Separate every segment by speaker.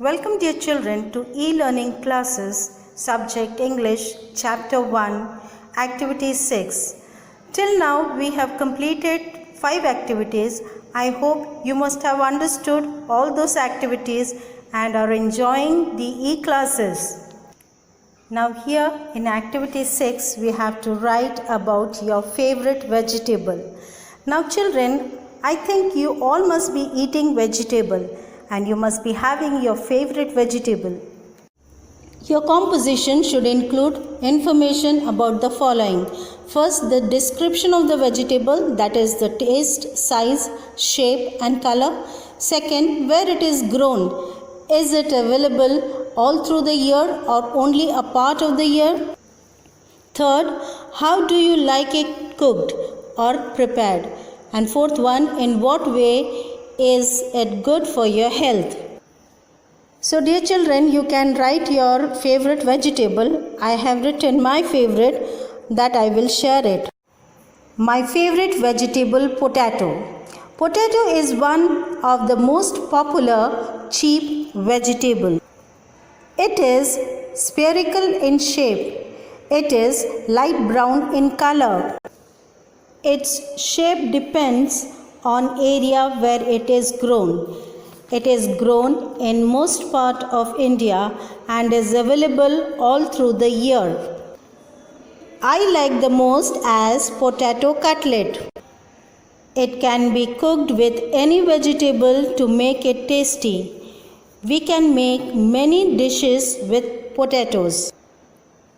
Speaker 1: Welcome dear children to e-learning classes, subject English, chapter 1, activity 6. Till now we have completed 5 activities. I hope you must have understood all those activities and are enjoying the e-classes. Now here in activity 6 we have to write about your favorite vegetable. Now children, I think you all must be eating vegetable and you must be having your favorite vegetable. Your composition should include information about the following. First, the description of the vegetable, that is the taste, size, shape and color. Second, where it is grown. Is it available all through the year or only a part of the year? Third, how do you like it cooked or prepared? And fourth one, in what way is it good for your health? So dear children, you can write your favorite vegetable. I have written my favorite, that I will share it. My favorite vegetable, potato. Potato is one of the most popular cheap vegetable. It is spherical in shape. It is light brown in color. Its shape depends on area where it is grown. It is grown in most part of India and is available all through the year. I like the most as potato cutlet. It can be cooked with any vegetable to make it tasty. We can make many dishes with potatoes.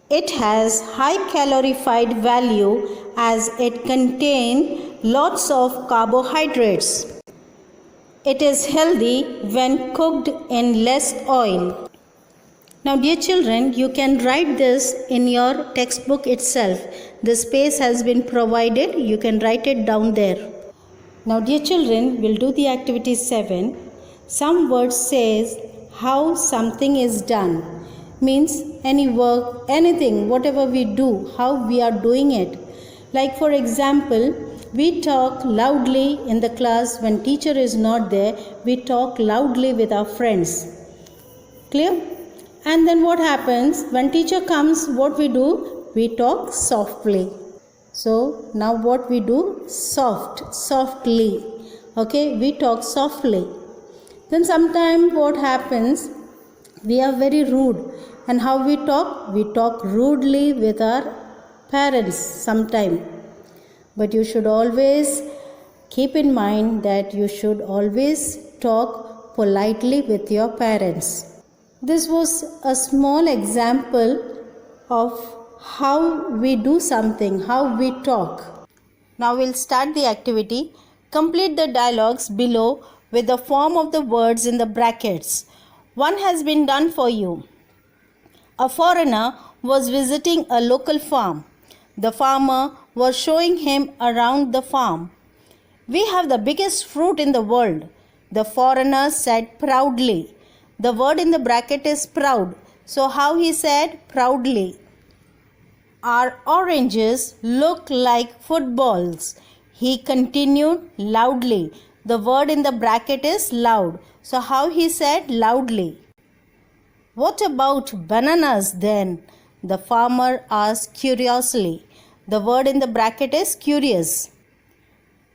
Speaker 1: It has high calorified value as it contains lots of carbohydrates. It is healthy when cooked in less oil. Now dear children, you can write this in your textbook itself. The space has been provided. You can write it down there. Now dear children, we'll do the activity 7. Some words says how something is done. Means any work, anything, whatever we do, how we are doing it. Like for example, we talk loudly in the class when teacher is not there. We talk loudly with our friends. Clear? And then what happens when teacher comes, what we do? We talk softly. So now what we do? Softly. Okay, we talk softly. Then sometime what happens? We are very rude. And how we talk? We talk rudely with our parents sometime. But you should always keep in mind that you should always talk politely with your parents. This was a small example of how we do something, how we talk. Now we'll start the activity. Complete the dialogues below with the form of the words in the brackets. One has been done for you. A foreigner was visiting a local farm. The farmer was showing him around the farm. We have the biggest fruit in the world, the foreigner said proudly. The word in the bracket is proud. So how he said proudly? Our oranges look like footballs. He continued loudly. The word in the bracket is loud. So how he said loudly? What about bananas then? The farmer asked curiously. The word in the bracket is curious.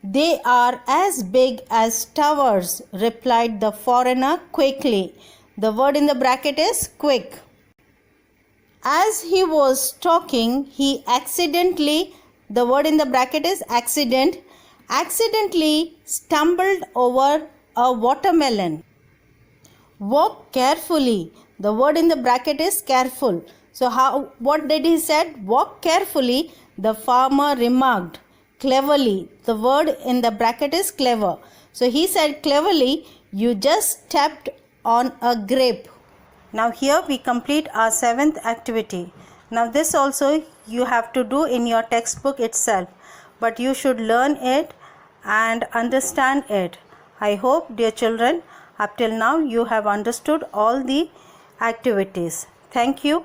Speaker 1: They are as big as towers, replied the foreigner quickly. The word in the bracket is quick. As he was talking, he accidentally, the word in the bracket is accidentally stumbled over a watermelon. Walk carefully. The word in the bracket is careful. So what did he said? Walk carefully, the farmer remarked. Cleverly. The word in the bracket is clever. So he said cleverly, you just stepped on a grape. Now here we complete our 7th activity. Now this also you have to do in your textbook itself. But you should learn it and understand it. I hope dear children, up till now you have understood all the activities. Thank you.